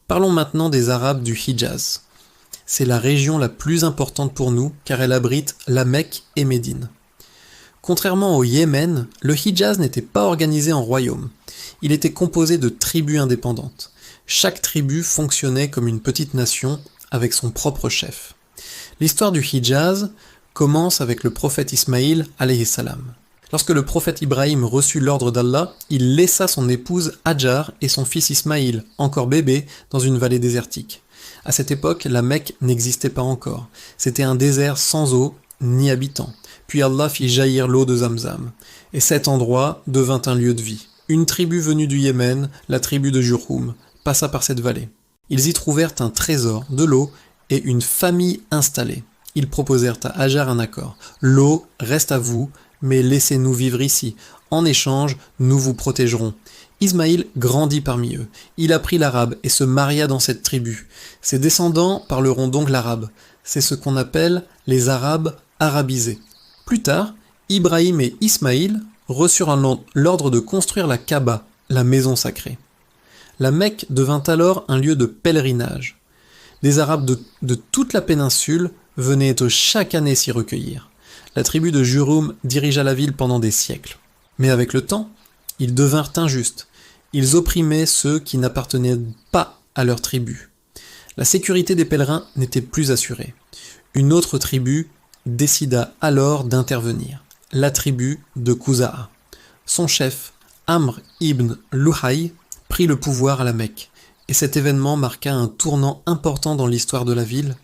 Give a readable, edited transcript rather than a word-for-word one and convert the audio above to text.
Parlons maintenant des Arabes du Hijaz. C'est la région la plus importante pour nous car elle abrite la Mecque et Médine. Contrairement au Yémen, le Hijaz n'était pas organisé en royaume. Il était composé de tribus indépendantes. Chaque tribu fonctionnait comme une petite nation avec son propre chef. L'histoire du Hijaz commence avec le prophète Ismaïl alayhi salam. Lorsque le prophète Ibrahim reçut l'ordre d'Allah, il laissa son épouse Hajar et son fils Ismaïl, encore bébé, dans une vallée désertique. À cette époque, la Mecque n'existait pas encore. C'était un désert sans eau ni habitants. Puis Allah fit jaillir l'eau de Zamzam. Et cet endroit devint un lieu de vie. Une tribu venue du Yémen, la tribu de Jurhum, passa par cette vallée. Ils y trouvèrent un trésor, de l'eau et une famille installée. Ils proposèrent à Hajar un accord. L'eau reste à vous, mais laissez-nous vivre ici. En échange, nous vous protégerons. Ismaïl grandit parmi eux. Il apprit l'arabe et se maria dans cette tribu. Ses descendants parleront donc l'arabe. C'est ce qu'on appelle les Arabes arabisés. Plus tard, Ibrahim et Ismaïl reçurent l'ordre de construire la Kaaba, la maison sacrée. La Mecque devint alors un lieu de pèlerinage. Des Arabes de toute la péninsule venaient chaque année s'y recueillir. La tribu de Jurhum dirigea la ville pendant des siècles. Mais avec le temps, ils devinrent injustes. Ils opprimaient ceux qui n'appartenaient pas à leur tribu. La sécurité des pèlerins n'était plus assurée. Une autre tribu décida alors d'intervenir, la tribu de Khuza'a. Son chef, Amr ibn Luhay, prit le pouvoir à la Mecque, et cet événement marqua un tournant important dans l'histoire de la ville